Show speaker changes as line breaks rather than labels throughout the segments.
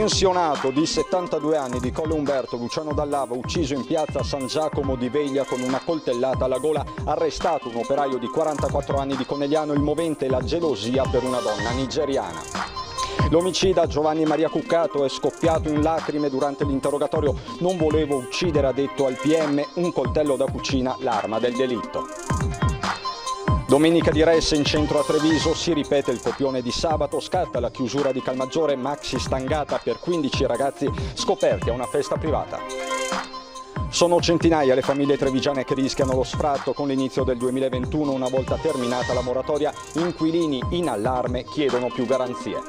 pensionato di 72 anni di Colle Umberto, Luciano Dallava, ucciso in piazza San Giacomo di Veglia con una coltellata alla gola. Arrestato un operaio di 44 anni di Conegliano, il movente la gelosia per una donna nigeriana. L'omicida Giovanni Maria Cuccato è scoppiato in lacrime durante l'interrogatorio. Non volevo uccidere, ha detto al PM, un coltello da cucina, l'arma del delitto. Domenica di Resse in centro a Treviso, si ripete il copione di sabato, scatta la chiusura di Calmaggiore, maxi stangata per 15 ragazzi scoperti a una festa privata. Sono centinaia le famiglie trevigiane che rischiano lo sfratto con l'inizio del 2021, una volta terminata la moratoria, inquilini in allarme chiedono più garanzie.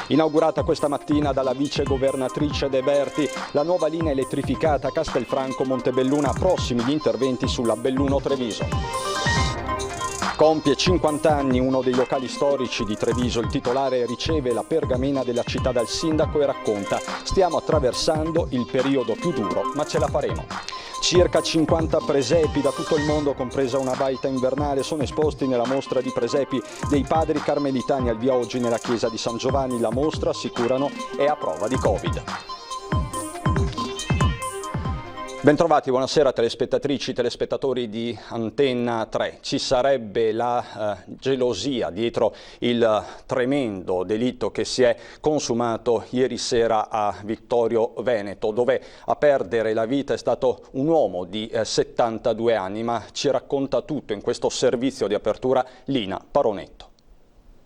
Inaugurata questa mattina dalla vice governatrice De Berti, la nuova linea elettrificata Castelfranco-Montebelluna, prossimi gli interventi sulla Belluno-Treviso. Compie 50 anni uno dei locali storici di Treviso, il titolare riceve la pergamena della città dal sindaco e racconta: stiamo attraversando il periodo più duro, ma ce la faremo. Circa 50 presepi da tutto il mondo, compresa una baita invernale, sono esposti nella mostra di presepi dei padri carmelitani al via oggi nella chiesa di San Giovanni. La mostra, assicurano, è a prova di Covid. Bentrovati, buonasera telespettatrici, telespettatori di Antenna 3. Ci sarebbe la gelosia dietro il tremendo delitto che si è consumato ieri sera a Vittorio Veneto, dove a perdere la vita è stato un uomo di 72 anni, ma ci racconta tutto in questo servizio di apertura Lina Paronetto.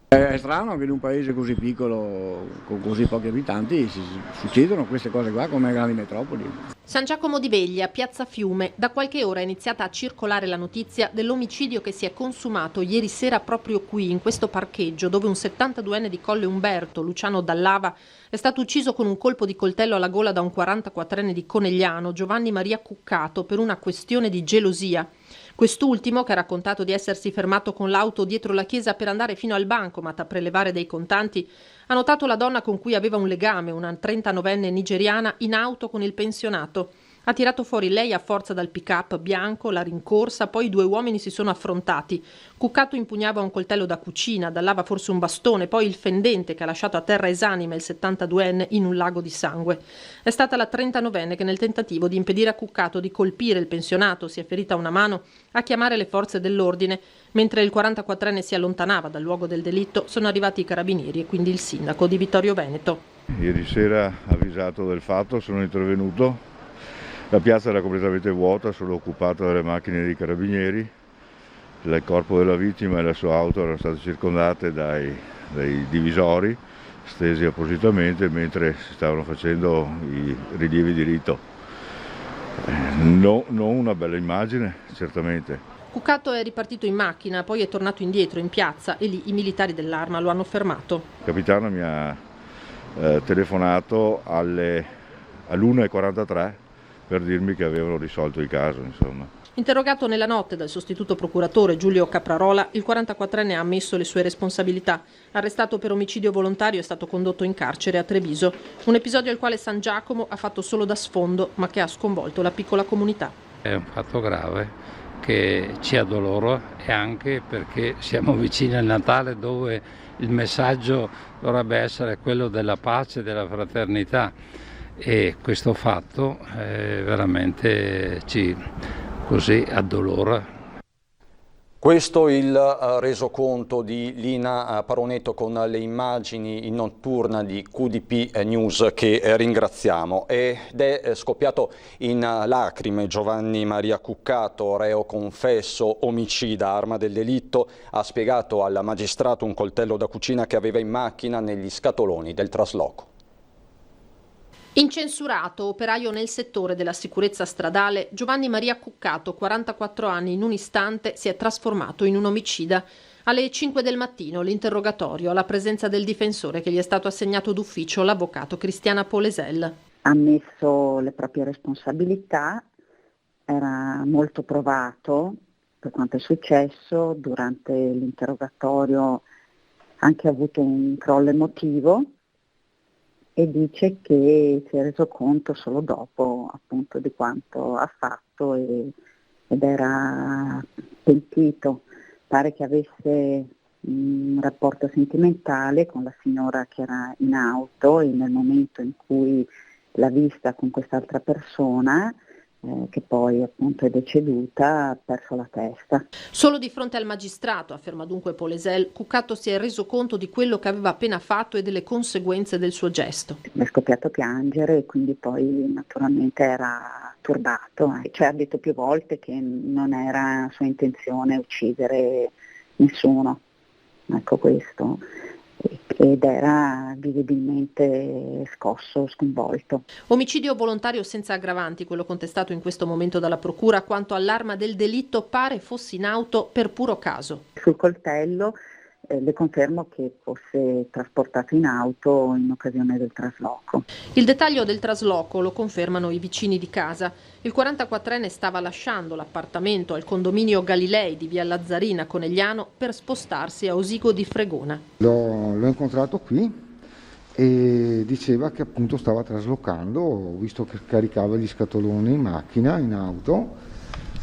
È strano che in un paese così piccolo, con così pochi abitanti, succedono queste cose qua come grandi metropoli.
San Giacomo di Veglia, piazza Fiume. Da qualche ora è iniziata a circolare la notizia dell'omicidio che si è consumato ieri sera proprio qui, in questo parcheggio, dove un 72enne di Colle Umberto, Luciano Dallava, è stato ucciso con un colpo di coltello alla gola da un 44enne di Conegliano, Giovanni Maria Cuccato, per una questione di gelosia. Quest'ultimo, che ha raccontato di essersi fermato con l'auto dietro la chiesa per andare fino al bancomat a prelevare dei contanti, ha notato la donna con cui aveva un legame, una 39enne nigeriana, in auto con il pensionato. Ha tirato fuori lei a forza dal pick-up bianco, la rincorsa, poi i due uomini si sono affrontati. Cuccato impugnava un coltello da cucina, Dallava forse un bastone, poi il fendente che ha lasciato a terra esanime il 72enne in un lago di sangue. È stata la 39enne che, nel tentativo di impedire a Cuccato di colpire il pensionato, si è ferita una mano, a chiamare le forze dell'ordine. Mentre il 44enne si allontanava dal luogo del delitto, sono arrivati i carabinieri e quindi il sindaco di Vittorio Veneto.
Ieri sera, avvisato del fatto, sono intervenuto. La piazza era completamente vuota, solo occupata dalle macchine dei carabinieri. Il corpo della vittima e la sua auto erano state circondate dai divisori stesi appositamente mentre si stavano facendo i rilievi di rito. Non una bella immagine, certamente.
Cuccato è ripartito in macchina, poi è tornato indietro in piazza e lì i militari dell'Arma lo hanno fermato.
Il capitano mi ha telefonato all'1:43 per dirmi che avevano risolto il caso, insomma.
Interrogato nella notte dal sostituto procuratore Giulio Caprarola, il 44enne ha ammesso le sue responsabilità. Arrestato per omicidio volontario, è stato condotto in carcere a Treviso. Un episodio al quale San Giacomo ha fatto solo da sfondo, ma che ha sconvolto la piccola comunità.
È un fatto grave che ci addolora, e anche perché siamo vicini al Natale, dove il messaggio dovrebbe essere quello della pace e della fraternità. E questo fatto veramente ci addolora.
Questo il resoconto di Lina Paronetto con le immagini in notturna di QDP News, che ringraziamo. Ed è scoppiato in lacrime Giovanni Maria Cuccato, reo confesso, omicida, arma del delitto. Ha spiegato al magistrato un coltello da cucina che aveva in macchina negli scatoloni del trasloco.
Incensurato, operaio nel settore della sicurezza stradale, Giovanni Maria Cuccato, 44 anni, in un istante si è trasformato in un omicida. Alle 5 del mattino l'interrogatorio alla presenza del difensore che gli è stato assegnato d'ufficio, l'avvocato Cristiana Polesel.
Ha ammesso le proprie responsabilità, era molto provato per quanto è successo. Durante l'interrogatorio ha anche avuto un crollo emotivo e dice che si è reso conto solo dopo, appunto, di quanto ha fatto ed era pentito. Pare che avesse un rapporto sentimentale con la signora che era in auto e nel momento in cui l'ha vista con quest'altra persona, che poi appunto è deceduta, ha perso la testa.
Solo di fronte al magistrato, afferma dunque Polesel, Cuccato si è reso conto di quello che aveva appena fatto e delle conseguenze del suo gesto.
Mi è scoppiato a piangere e quindi poi naturalmente era turbato. Cioè, ha detto più volte che non era sua intenzione uccidere nessuno, ecco questo, ed era visibilmente scosso, sconvolto.
Omicidio volontario senza aggravanti, quello contestato in questo momento dalla procura, quanto all'arma del delitto pare fosse in auto per puro caso.
Sul coltello le confermo che fosse trasportato in auto in occasione del trasloco.
Il dettaglio del trasloco lo confermano i vicini di casa. Il 44enne stava lasciando l'appartamento al condominio Galilei di via Lazzarina Conegliano per spostarsi a Osigo di Fregona.
L'ho incontrato qui e diceva che appunto stava traslocando, ho visto che caricava gli scatoloni in macchina, in auto,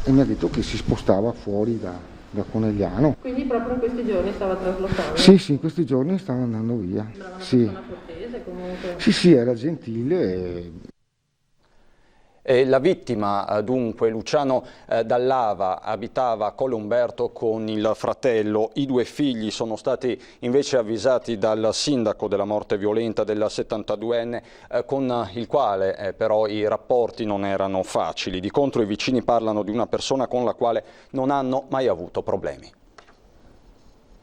e mi ha detto che si spostava fuori da Conegliano.
Quindi proprio in questi giorni stava traslocando?
Sì, in questi giorni stava andando via.
Sembrava una
Sì.
persona cortese comunque.
Sì, era gentile.
E la vittima, dunque, Luciano Dallava, abitava a Colle Umberto con il fratello. I due figli sono stati invece avvisati dal sindaco della morte violenta del 72enne, con il quale però i rapporti non erano facili. Di contro i vicini parlano di una persona con la quale non hanno mai avuto problemi.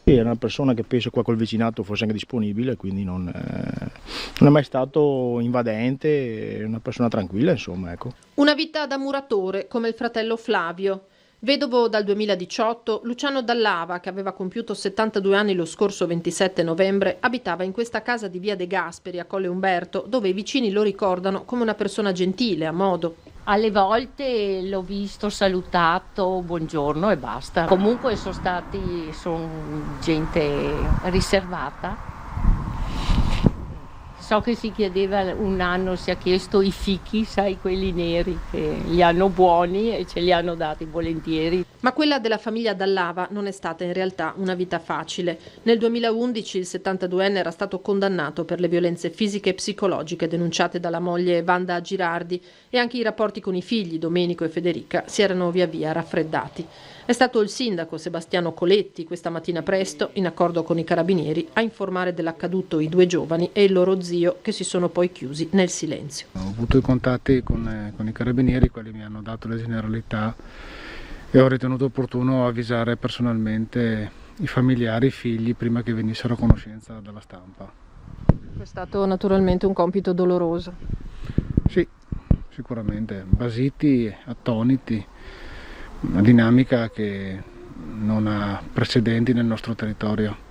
Era una persona che penso qua col vicinato fosse anche disponibile, quindi non è mai stato invadente, è una persona tranquilla, insomma, ecco.
Una vita da muratore, come il fratello Flavio. Vedovo dal 2018, Luciano Dallava, che aveva compiuto 72 anni lo scorso 27 novembre, abitava in questa casa di via De Gasperi a Colle Umberto, dove i vicini lo ricordano come una persona gentile, a modo.
Alle volte l'ho visto, salutato, buongiorno e basta. Comunque sono gente riservata. So che si chiedeva, un anno si è chiesto i fichi, sai, quelli neri, che li hanno buoni e ce li hanno dati volentieri.
Ma quella della famiglia Dallava non è stata in realtà una vita facile. Nel 2011 il 72enne era stato condannato per le violenze fisiche e psicologiche denunciate dalla moglie Wanda Girardi e anche i rapporti con i figli Domenico e Federica si erano via via raffreddati. È stato il sindaco Sebastiano Coletti questa mattina presto, in accordo con i carabinieri, a informare dell'accaduto i due giovani e il loro zio, che si sono poi chiusi nel silenzio.
Ho avuto i contatti con i carabinieri, i quali mi hanno dato le generalità e ho ritenuto opportuno avvisare personalmente i familiari, i figli, prima che venissero a conoscenza dalla stampa.
È stato naturalmente un compito doloroso.
Sì, sicuramente, basiti, attoniti, una dinamica che non ha precedenti nel nostro territorio.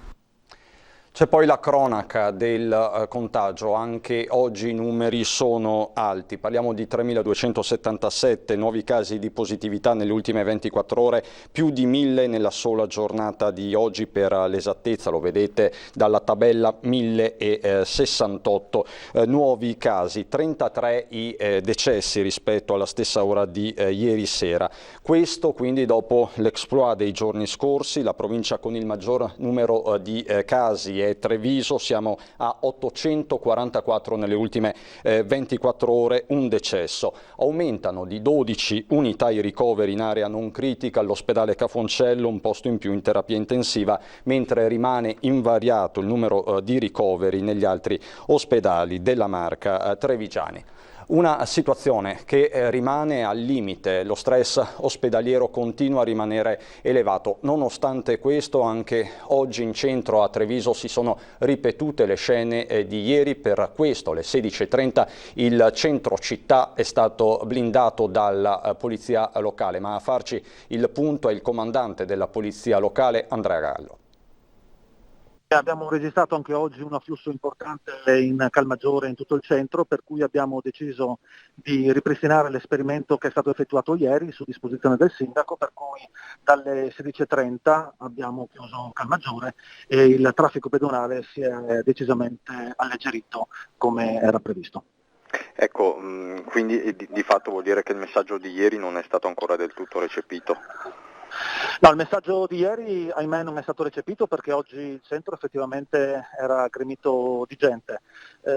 C'è poi la cronaca del contagio, anche oggi i numeri sono alti, parliamo di 3.277 nuovi casi di positività nelle ultime 24 ore, più di 1.000 nella sola giornata di oggi per l'esattezza, lo vedete dalla tabella 1.068 nuovi casi, 33 i decessi rispetto alla stessa ora di ieri sera. Questo quindi dopo l'exploit dei giorni scorsi, la provincia con il maggior numero di casi è Treviso, siamo a 844 nelle ultime 24 ore, un decesso. Aumentano di 12 unità i ricoveri in area non critica all'ospedale Cafoncello, un posto in più in terapia intensiva, mentre rimane invariato il numero di ricoveri negli altri ospedali della Marca trevigiani. Una situazione che rimane al limite, lo stress ospedaliero continua a rimanere elevato. Nonostante questo, anche oggi in centro a Treviso si sono ripetute le scene di ieri. Per questo alle 16:30 il centro città è stato blindato dalla polizia locale, ma a farci il punto è il comandante della polizia locale, Andrea Gallo.
Abbiamo registrato anche oggi un afflusso importante in Calmaggiore, in tutto il centro, per cui abbiamo deciso di ripristinare l'esperimento che è stato effettuato ieri su disposizione del sindaco, per cui dalle 16:30 abbiamo chiuso Calmaggiore e il traffico pedonale si è decisamente alleggerito come era previsto.
Ecco, quindi di fatto vuol dire che il messaggio di ieri non è stato ancora del tutto recepito?
No, il messaggio di ieri, ahimè, non è stato recepito perché oggi il centro effettivamente era gremito di gente.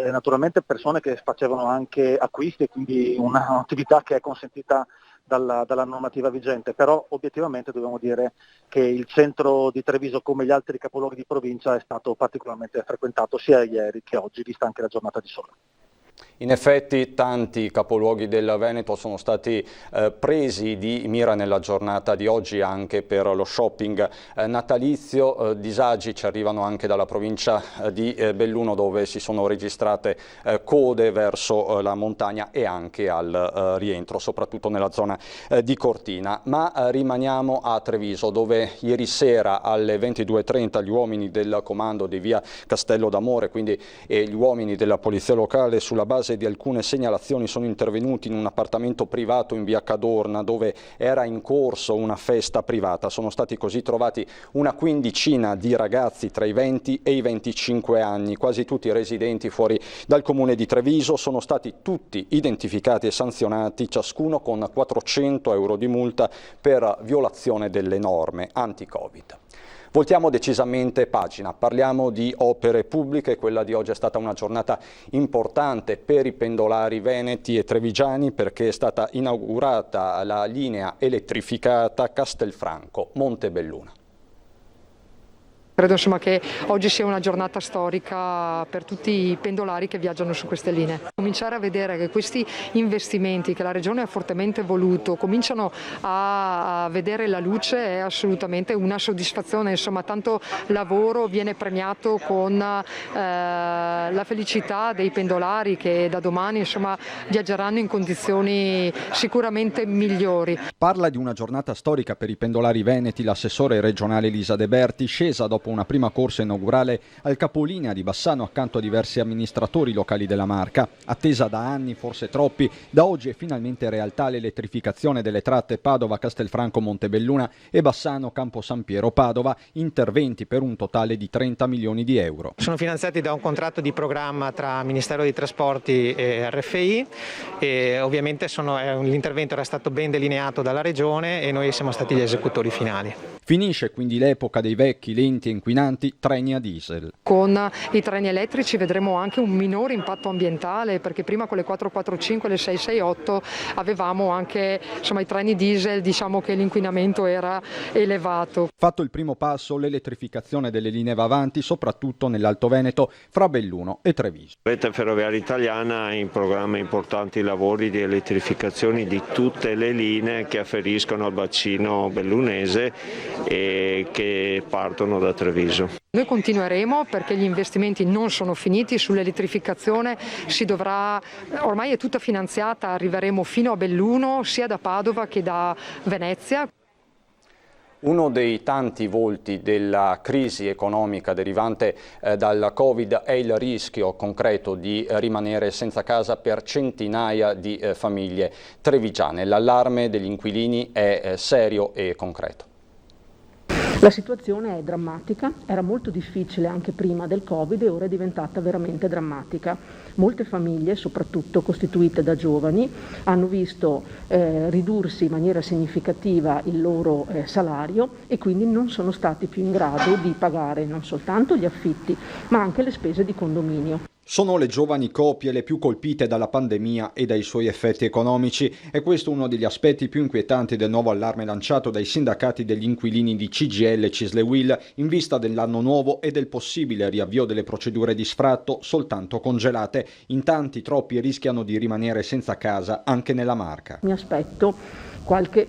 Naturalmente persone che facevano anche acquisti, quindi un'attività che è consentita dalla normativa vigente, però obiettivamente dobbiamo dire che il centro di Treviso, come gli altri capoluoghi di provincia, è stato particolarmente frequentato sia ieri che oggi, vista anche la giornata di sole.
In effetti tanti capoluoghi del Veneto sono stati presi di mira nella giornata di oggi anche per lo shopping natalizio. Disagi ci arrivano anche dalla provincia di Belluno, dove si sono registrate code verso la montagna e anche al rientro, soprattutto nella zona di Cortina. Ma rimaniamo a Treviso, dove ieri sera alle 22:30 gli uomini del comando di via Castello d'Amore, quindi gli uomini della polizia locale, sulla base di alcune segnalazioni sono intervenuti in un appartamento privato in via Cadorna, dove era in corso una festa privata. Sono stati così trovati una quindicina di ragazzi tra i 20 e i 25 anni, quasi tutti residenti fuori dal comune di Treviso. Sono stati tutti identificati e sanzionati, ciascuno con 400 euro di multa per violazione delle norme anti-Covid. Voltiamo decisamente pagina, parliamo di opere pubbliche. Quella di oggi è stata una giornata importante per i pendolari veneti e trevigiani, perché è stata inaugurata la linea elettrificata Castelfranco-Montebelluna.
Credo insomma che oggi sia una giornata storica per tutti i pendolari che viaggiano su queste linee. Cominciare a vedere che questi investimenti che la Regione ha fortemente voluto cominciano a vedere la luce è assolutamente una soddisfazione. Insomma, tanto lavoro viene premiato con la felicità dei pendolari che da domani insomma viaggeranno in condizioni sicuramente migliori.
Parla di una giornata storica per i pendolari veneti l'assessore regionale Elisa De Berti, scesa dopo una prima corsa inaugurale al capolinea di Bassano accanto a diversi amministratori locali della Marca. Attesa da anni, forse troppi, da oggi è finalmente realtà l'elettrificazione delle tratte Padova-Castelfranco-Montebelluna e Bassano-Campo San Piero-Padova, interventi per un totale di 30 milioni di euro.
Sono finanziati da un contratto di programma tra Ministero dei Trasporti e RFI e ovviamente l'intervento era stato ben delineato dalla Regione e noi siamo stati gli esecutori finali.
Finisce quindi l'epoca dei vecchi, lenti e inquinanti treni a diesel.
Con i treni elettrici vedremo anche un minore impatto ambientale, perché prima con le 445 e le 668 avevamo anche i treni diesel, diciamo che l'inquinamento era elevato.
Fatto il primo passo, l'elettrificazione delle linee va avanti, soprattutto nell'Alto Veneto, fra Belluno e Treviso.
Rete Ferroviaria Italiana ha in programma importanti lavori di elettrificazione di tutte le linee che afferiscono al bacino bellunese e che partono da Treviso.
Noi continueremo perché gli investimenti non sono finiti, sull'elettrificazione ormai è tutta finanziata, arriveremo fino a Belluno sia da Padova che da Venezia.
Uno dei tanti volti della crisi economica derivante dal Covid è il rischio concreto di rimanere senza casa per centinaia di famiglie trevigiane. L'allarme degli inquilini è serio e concreto.
La situazione è drammatica, era molto difficile anche prima del Covid e ora è diventata veramente drammatica. Molte famiglie, soprattutto costituite da giovani, hanno visto ridursi in maniera significativa il loro salario e quindi non sono stati più in grado di pagare non soltanto gli affitti, ma anche le spese di condominio.
Sono le giovani coppie le più colpite dalla pandemia e dai suoi effetti economici. È questo uno degli aspetti più inquietanti del nuovo allarme lanciato dai sindacati degli inquilini di CGIL e Cisle-Will in vista dell'anno nuovo e del possibile riavvio delle procedure di sfratto soltanto congelate. In tanti, troppi rischiano di rimanere senza casa anche nella Marca.
Mi aspetto qualche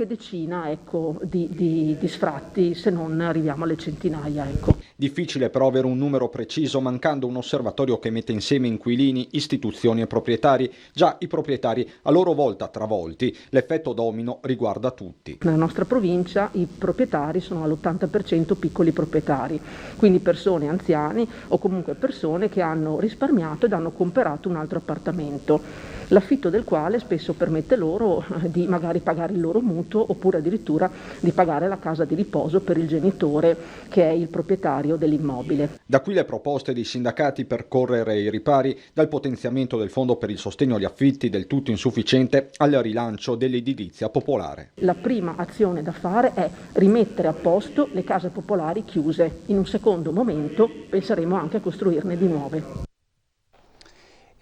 decina di sfratti, se non arriviamo alle centinaia.
Difficile però avere un numero preciso, mancando un osservatorio che mette insieme inquilini, istituzioni e proprietari. Già i proprietari a loro volta travolti, l'effetto domino riguarda tutti.
Nella nostra provincia i proprietari sono all'80% piccoli proprietari, quindi persone anziane o comunque persone che hanno risparmiato ed hanno comprato un altro appartamento, l'affitto del quale spesso permette loro di magari pagare il loro mutuo oppure addirittura di pagare la casa di riposo per il genitore che è il proprietario proprietario dell'immobile.
Da qui le proposte dei sindacati per correre ai ripari, dal potenziamento del fondo per il sostegno agli affitti del tutto insufficiente al rilancio dell'edilizia popolare.
La prima azione da fare è rimettere a posto le case popolari chiuse. In un secondo momento penseremo anche a costruirne di nuove.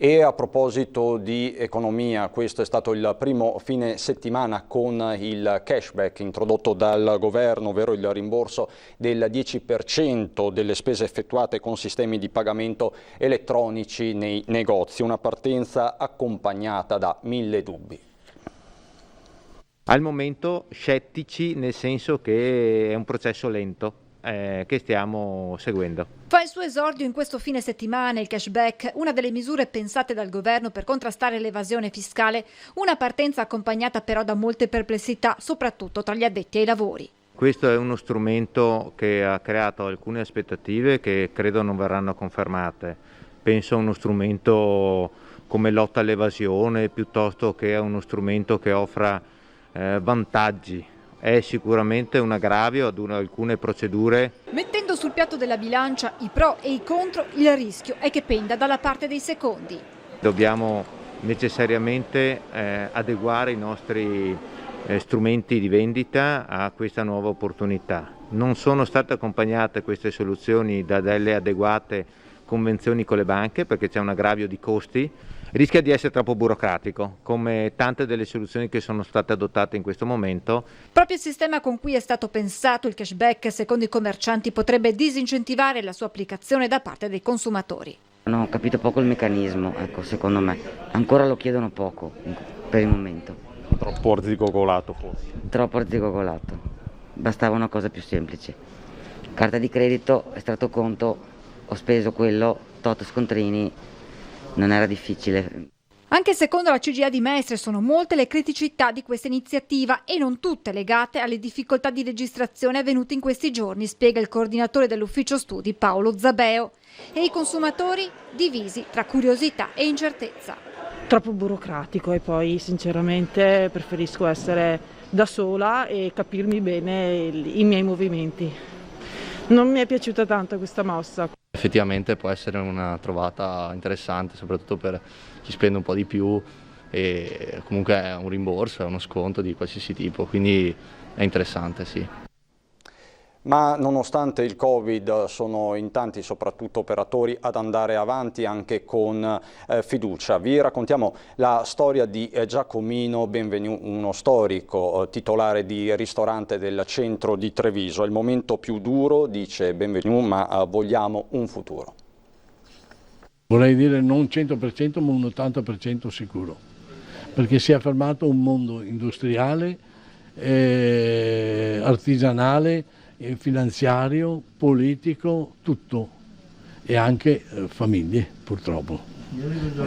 E a proposito di economia, questo è stato il primo fine settimana con il cashback introdotto dal governo, ovvero il rimborso del 10% delle spese effettuate con sistemi di pagamento elettronici nei negozi, una partenza accompagnata da 1000 dubbi.
Al momento scettici, nel senso che è un processo lento che stiamo seguendo.
Fa il suo esordio in questo fine settimana il cashback, una delle misure pensate dal governo per contrastare l'evasione fiscale, una partenza accompagnata però da molte perplessità, soprattutto tra gli addetti ai lavori.
Questo è uno strumento che ha creato alcune aspettative che credo non verranno confermate. Penso a uno strumento come lotta all'evasione piuttosto che a uno strumento che offra vantaggi. È sicuramente un aggravio ad alcune procedure.
Mettendo sul piatto della bilancia i pro e i contro, il rischio è che penda dalla parte dei secondi.
Dobbiamo necessariamente adeguare i nostri strumenti di vendita a questa nuova opportunità. Non sono state accompagnate queste soluzioni da delle adeguate convenzioni con le banche perché c'è un aggravio di costi. Rischia di essere troppo burocratico, come tante delle soluzioni che sono state adottate in questo momento.
Proprio il sistema con cui è stato pensato il cashback, secondo i commercianti, potrebbe disincentivare la sua applicazione da parte dei consumatori.
Hanno capito poco il meccanismo, ecco, secondo me. Ancora lo chiedono poco per il momento.
Troppo arzigogolato forse.
Troppo arzigogolato. Bastava una cosa più semplice. Carta di credito, estratto conto, ho speso quello, tot scontrini. Non era difficile.
Anche secondo la CGIA di Mestre sono molte le criticità di questa iniziativa e non tutte legate alle difficoltà di registrazione avvenute in questi giorni, spiega il coordinatore dell'ufficio studi Paolo Zabeo. E i consumatori divisi tra curiosità e incertezza.
Troppo burocratico e poi sinceramente preferisco essere da sola e capirmi bene i miei movimenti. Non mi è piaciuta tanto questa mossa.
Effettivamente può essere una trovata interessante, soprattutto per chi spende un po' di più e comunque è un rimborso, è uno sconto di qualsiasi tipo, quindi è interessante, sì.
Ma nonostante il Covid sono in tanti, soprattutto operatori, ad andare avanti anche con fiducia. Vi raccontiamo la storia di Giacomino Benvenu, uno storico titolare di ristorante del centro di Treviso. È il momento più duro, dice Benvenu, ma vogliamo un futuro.
Vorrei dire non 100% ma un 80% sicuro, perché si è affermato un mondo industriale, artigianale, finanziario, politico, tutto, e anche famiglie purtroppo,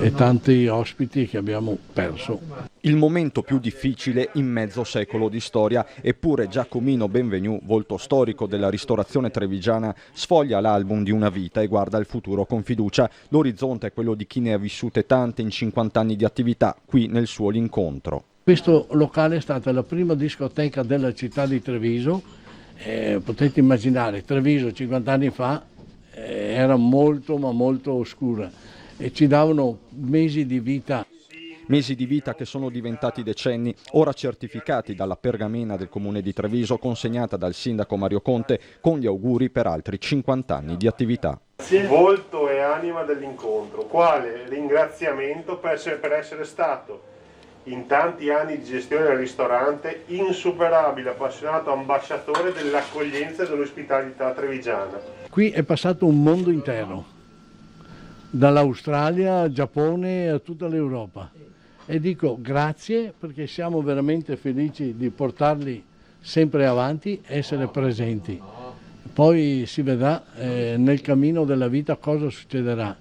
e tanti ospiti che abbiamo perso.
Il momento più difficile in mezzo secolo di storia, eppure Giacomino Benvenu, volto storico della ristorazione trevigiana, sfoglia l'album di una vita e guarda il futuro con fiducia. L'orizzonte è quello di chi ne ha vissute tante in 50 anni di attività, qui nel suo L'Incontro.
Questo locale è stata la prima discoteca della città di Treviso. Potete immaginare, Treviso 50 anni fa era molto ma molto oscura e ci davano mesi di vita.
Mesi di vita che sono diventati decenni, ora certificati dalla pergamena del comune di Treviso consegnata dal sindaco Mario Conte con gli auguri per altri 50 anni di attività.
Volto e anima dell'incontro, quale ringraziamento per essere stato in tanti anni di gestione del ristorante insuperabile, appassionato ambasciatore dell'accoglienza e dell'ospitalità trevigiana.
Qui è passato un mondo intero, dall'Australia al Giappone a tutta l'Europa, e dico grazie perché siamo veramente felici di portarli sempre avanti, essere presenti. Poi si vedrà nel cammino della vita cosa succederà.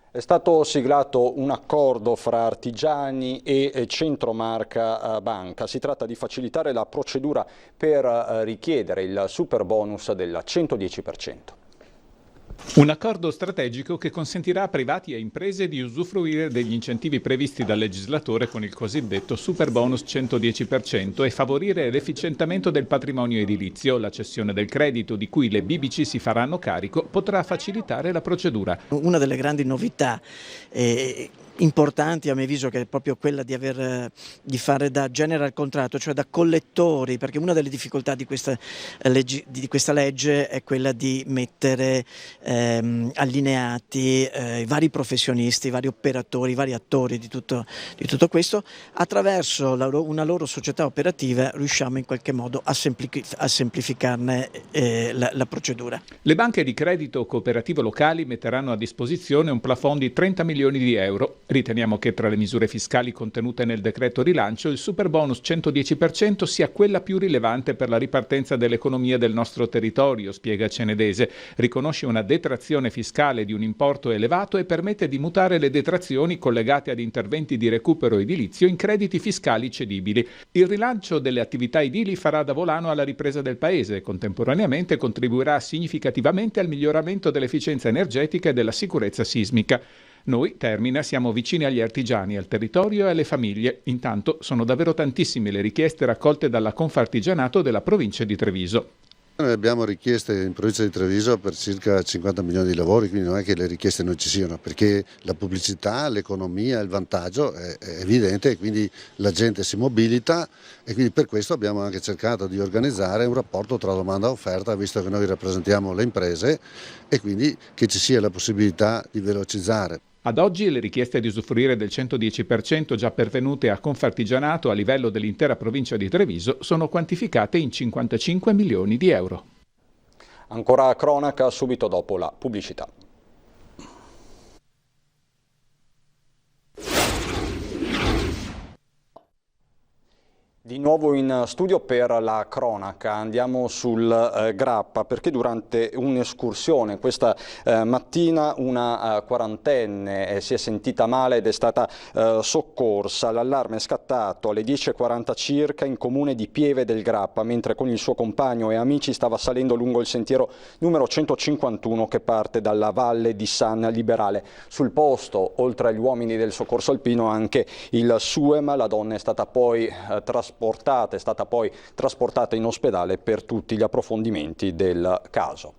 È stato siglato un accordo fra artigiani e Centromarca Banca. Si tratta di facilitare la procedura per richiedere il super bonus del 110%.
Un accordo strategico che consentirà a privati e imprese di usufruire degli incentivi previsti dal legislatore con il cosiddetto Superbonus 110% e favorire l'efficientamento del patrimonio edilizio. La cessione del credito di cui le BBC si faranno carico potrà facilitare la procedura.
Una delle grandi novità importanti a mio avviso che è proprio quella di fare da general contractor, cioè da collettori, perché una delle difficoltà di questa legge è quella di mettere allineati i vari professionisti, i vari operatori, i vari attori di tutto questo. Attraverso una loro società operativa riusciamo in qualche modo a semplificarne la procedura.
Le banche di credito cooperativo locali metteranno a disposizione un plafond di 30 milioni di euro. Riteniamo che tra le misure fiscali contenute nel decreto rilancio il Superbonus 110% sia quella più rilevante per la ripartenza dell'economia del nostro territorio, spiega Cenedese. Riconosce una detrazione fiscale di un importo elevato e permette di mutare le detrazioni collegate ad interventi di recupero edilizio in crediti fiscali cedibili. Il rilancio delle attività edili farà da volano alla ripresa del paese e contemporaneamente contribuirà significativamente al miglioramento dell'efficienza energetica e della sicurezza sismica. Noi, Termina, siamo vicini agli artigiani, al territorio e alle famiglie. Intanto sono davvero tantissime le richieste raccolte dalla Confartigianato della provincia di Treviso.
Noi abbiamo richieste in provincia di Treviso per circa 50 milioni di lavori, quindi non è che le richieste non ci siano, perché la pubblicità, l'economia, il vantaggio è evidente e quindi la gente si mobilita e quindi per questo abbiamo anche cercato di organizzare un rapporto tra domanda e offerta, visto che noi rappresentiamo le imprese e quindi che ci sia la possibilità di velocizzare.
Ad oggi le richieste di usufruire del 110% già pervenute a Confartigianato a livello dell'intera provincia di Treviso sono quantificate in 55 milioni di euro.
Ancora cronaca subito dopo la pubblicità. Di nuovo in studio per la cronaca, andiamo sul Grappa perché durante un'escursione questa mattina una quarantenne si è sentita male ed è stata soccorsa. L'allarme è scattato alle 10:40 circa in comune di Pieve del Grappa mentre con il suo compagno e amici stava salendo lungo il sentiero numero 151 che parte dalla valle di San Liberale. Sul posto, oltre agli uomini del soccorso alpino, anche il SUEM. La donna è stata poi trasportata in ospedale per tutti gli approfondimenti del caso.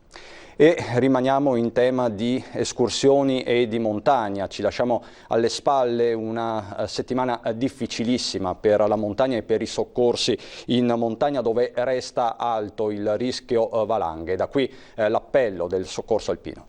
E rimaniamo in tema di escursioni e di montagna. Ci lasciamo alle spalle una settimana difficilissima per la montagna e per i soccorsi in montagna, dove resta alto il rischio valanghe. Da qui l'appello del soccorso alpino.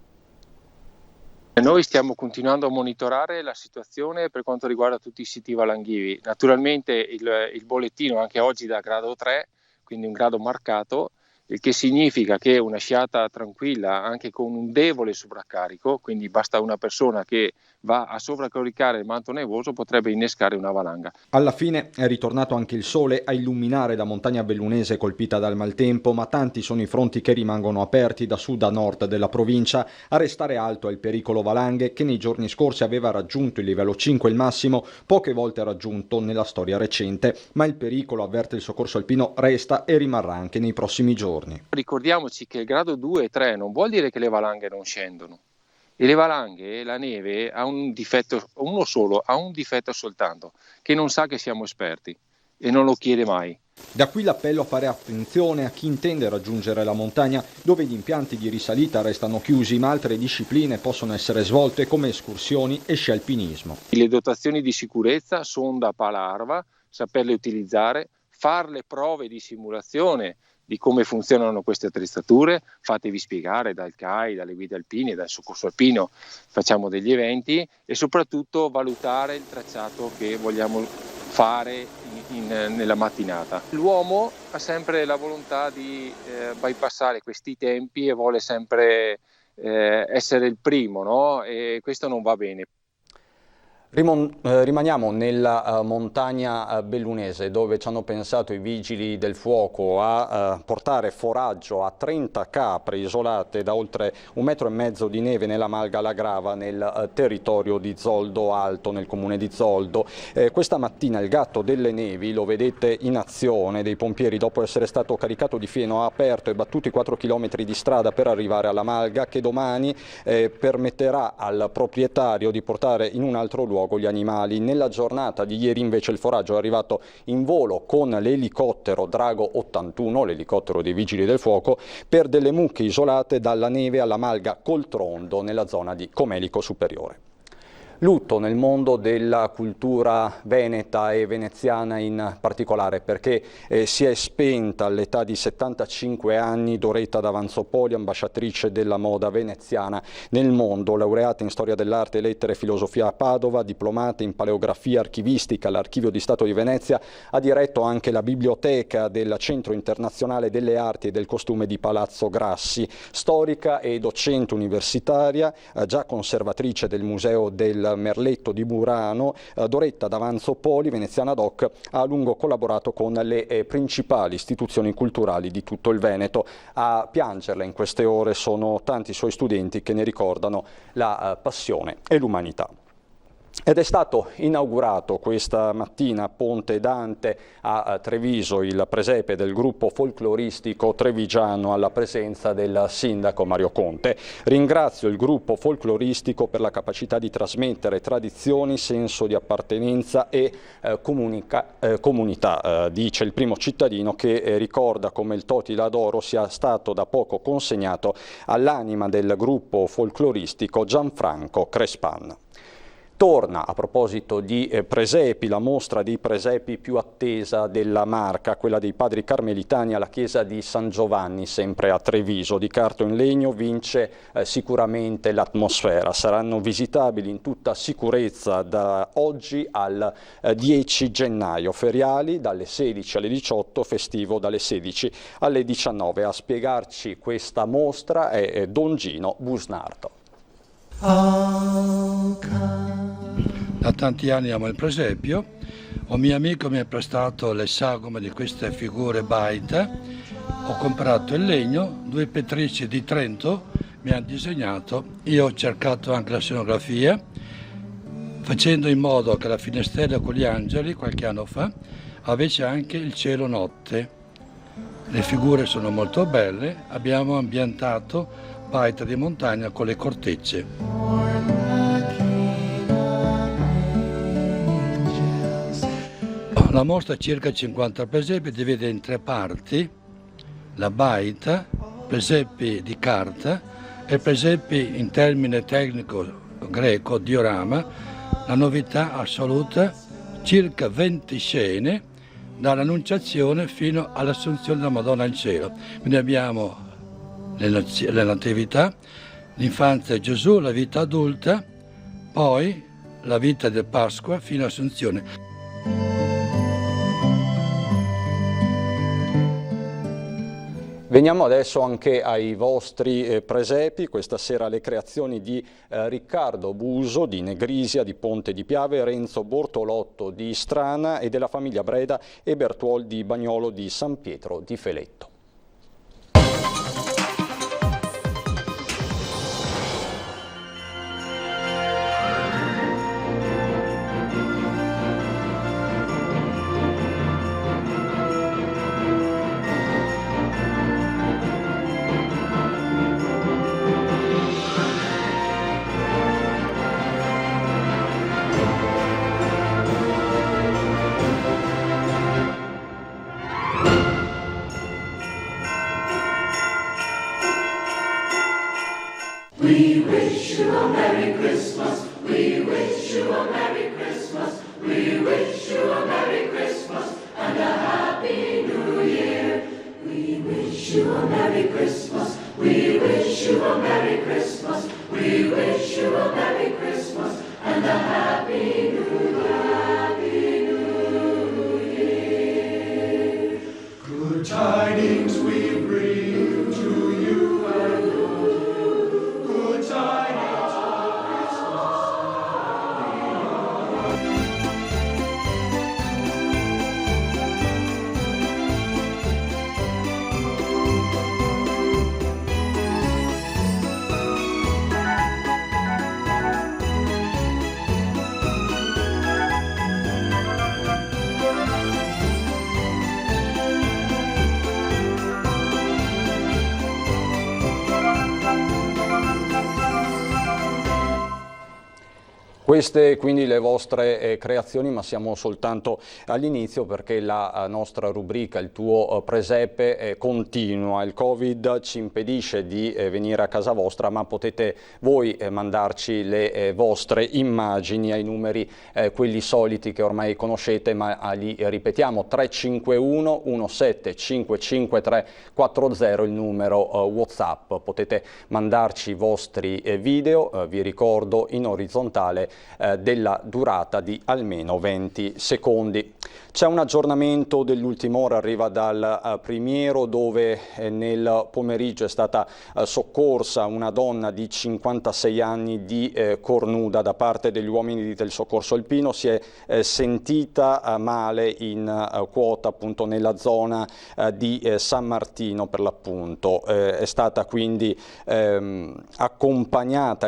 Noi stiamo continuando a monitorare la situazione per quanto riguarda tutti i siti valanghivi. Naturalmente il bollettino anche oggi da grado 3, quindi un grado marcato, il che significa che una sciata tranquilla anche con un debole sovraccarico, quindi basta una persona che va a sovraccaricare il manto nevoso, potrebbe innescare una valanga.
Alla fine è ritornato anche il sole a illuminare la montagna bellunese colpita dal maltempo, ma tanti sono i fronti che rimangono aperti da sud a nord della provincia. A restare alto è il pericolo valanghe, che nei giorni scorsi aveva raggiunto il livello 5, il massimo poche volte raggiunto nella storia recente, ma il pericolo, avverte il soccorso alpino, resta e rimarrà anche nei prossimi giorni.
Ricordiamoci che il grado 2 e 3 non vuol dire che le valanghe non scendono. E le valanghe, la neve, ha un difetto, uno solo, ha un difetto soltanto, che non sa che siamo esperti e non lo chiede mai.
Da qui l'appello a fare attenzione a chi intende raggiungere la montagna, dove gli impianti di risalita restano chiusi, ma altre discipline possono essere svolte come escursioni e sci alpinismo.
Le dotazioni di sicurezza, sonda, pala arva, saperle utilizzare, fare le prove di simulazione di come funzionano queste attrezzature, fatevi spiegare dal CAI, dalle guide alpine, dal soccorso alpino, facciamo degli eventi e soprattutto valutare il tracciato che vogliamo fare nella mattinata. L'uomo ha sempre la volontà di bypassare questi tempi e vuole sempre essere il primo, no? E questo non va bene.
Rimaniamo nella montagna bellunese, dove ci hanno pensato i vigili del fuoco a portare foraggio a 30 capre isolate da oltre 1,5 metri di neve nella Malga La Grava, nel territorio di Zoldo Alto, nel comune di Zoldo. Questa mattina il gatto delle nevi lo vedete in azione, dei pompieri, dopo essere stato caricato di fieno, ha aperto e battuto i 4 chilometri di strada per arrivare alla Malga, che domani permetterà al proprietario di portare in un altro luogo gli animali. Nella giornata di ieri invece il foraggio è arrivato in volo con l'elicottero Drago 81, l'elicottero dei vigili del fuoco, per delle mucche isolate dalla neve alla Malga Coltrondo nella zona di Comelico Superiore. Lutto nel mondo della cultura veneta e veneziana in particolare, perché si è spenta all'età di 75 anni Doretta D'Avanzopoli, ambasciatrice della moda veneziana nel mondo, laureata in storia dell'arte, lettere e filosofia a Padova, diplomata in paleografia archivistica all'Archivio di Stato di Venezia, ha diretto anche la biblioteca del Centro Internazionale delle Arti e del Costume di Palazzo Grassi, storica e docente universitaria, già conservatrice del Museo del Merletto di Murano. Doretta D'Avanzopoli, veneziana doc, ha a lungo collaborato con le principali istituzioni culturali di tutto il Veneto. A piangerla in queste ore sono tanti suoi studenti che ne ricordano la passione e l'umanità. Ed è stato inaugurato questa mattina a Ponte Dante a Treviso il presepe del gruppo folcloristico trevigiano alla presenza del sindaco Mario Conte. Ringrazio il gruppo folcloristico per la capacità di trasmettere tradizioni, senso di appartenenza e comunità, dice il primo cittadino, che ricorda come il Totila d'Oro sia stato da poco consegnato all'anima del gruppo folcloristico Gianfranco Crespan. Torna, a proposito di presepi, la mostra dei presepi più attesa della Marca, quella dei Padri Carmelitani alla chiesa di San Giovanni, sempre a Treviso. Di carto in legno vince sicuramente l'atmosfera. Saranno visitabili in tutta sicurezza da oggi al 10 gennaio, feriali dalle 16 alle 18, festivo dalle 16 alle 19. A spiegarci questa mostra è Don Gino Busnardo.
Da tanti anni amo il presepio. Un mio amico mi ha prestato le sagome di queste figure baita. Ho comprato il legno, 2 pittrici di Trento mi hanno disegnato. Io ho cercato anche la scenografia, facendo in modo che la finestrella con gli angeli qualche anno fa avesse anche il cielo notte. Le figure sono molto belle. Abbiamo ambientato baita di montagna con le cortecce. La mostra, circa 50 presepi, divide in 3 parti: la baita, presepi di carta e presepi in termine tecnico greco, diorama. La novità assoluta, circa 20 scene dall'Annunciazione fino all'Assunzione della Madonna in cielo. Quindi abbiamo le natività, l'infanzia di Gesù, la vita adulta, poi la vita di Pasqua fino all'Assunzione.
Veniamo adesso anche ai vostri presepi. Questa sera le creazioni di Riccardo Buso di Negrisia, di Ponte di Piave, Renzo Bortolotto di Strana e della famiglia Breda e Bertuoldi Bagnolo di San Pietro di Feletto.
We wish you a Merry Christmas. We wish you a Merry Christmas. We wish you a Merry Christmas and a Happy New Year. We wish you a Merry Christmas. We wish you a Merry Christmas. We wish you a Merry Christmas and a Happy New Year. Good tidings we bring to you and you. Good tidings of Christmas.
Queste quindi le vostre creazioni, ma siamo soltanto all'inizio perché la nostra rubrica, il tuo presepe, continua. Il Covid ci impedisce di venire a casa vostra, ma potete voi mandarci le vostre immagini ai numeri, quelli soliti che ormai conoscete, ma li ripetiamo: 351 17 55340, il numero WhatsApp. Potete mandarci i vostri video, vi ricordo in orizzontale, della durata di almeno 20 secondi. C'è un aggiornamento dell'ultima ora, arriva dal Primiero, dove nel pomeriggio è stata soccorsa una donna di 56 anni di Cornuda da parte degli uomini del soccorso alpino. Si è sentita male in quota appunto nella zona di San Martino, per l'appunto. È stata quindi riaccompagnata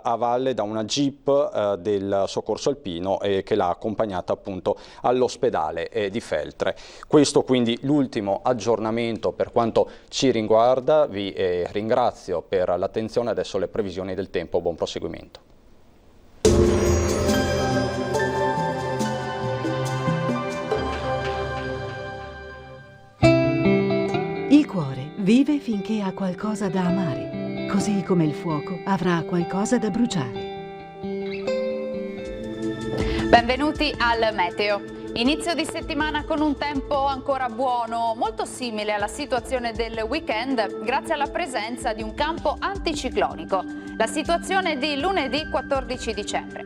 a valle da una jeep del soccorso alpino che l'ha accompagnata appunto all'ospedale di Feltre. Questo quindi l'ultimo aggiornamento per quanto ci riguarda. Vi ringrazio per l'attenzione. Adesso le previsioni del tempo. Buon proseguimento.
Il cuore vive finché ha qualcosa da amare, così come il fuoco avrà qualcosa da bruciare.
Benvenuti al Meteo. Inizio di settimana con un tempo ancora buono, molto simile alla situazione del weekend grazie alla presenza di un campo anticiclonico. La situazione di lunedì 14 dicembre.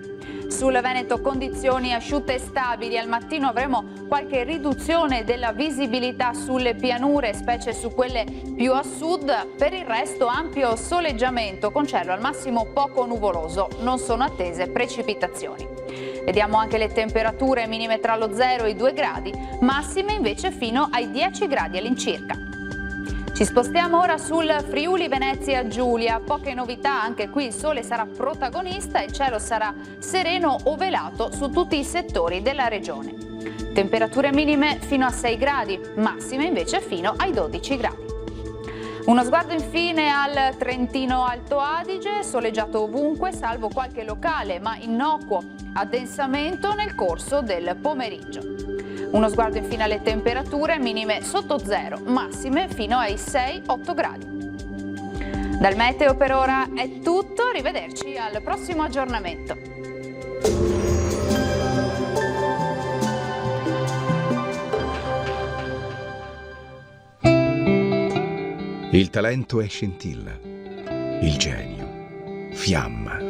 Sul Veneto condizioni asciutte e stabili, al mattino avremo qualche riduzione della visibilità sulle pianure, specie su quelle più a sud. Per il resto ampio soleggiamento con cielo al massimo poco nuvoloso, non sono attese precipitazioni. Vediamo anche le temperature: minime tra lo 0 e i 2 gradi, massime invece fino ai 10 gradi all'incirca. Ci spostiamo ora sul Friuli Venezia Giulia, poche novità, anche qui il sole sarà protagonista e il cielo sarà sereno o velato su tutti i settori della regione. Temperature minime fino a 6 gradi, massime invece fino ai 12 gradi. Uno sguardo infine al Trentino Alto Adige, soleggiato ovunque, salvo qualche locale ma innocuo addensamento nel corso del pomeriggio. Uno sguardo infine alle temperature: minime sotto 0, massime fino ai 6-8 gradi. Dal meteo per ora è tutto, arrivederci al prossimo aggiornamento.
Il talento è scintilla, il genio, fiamma.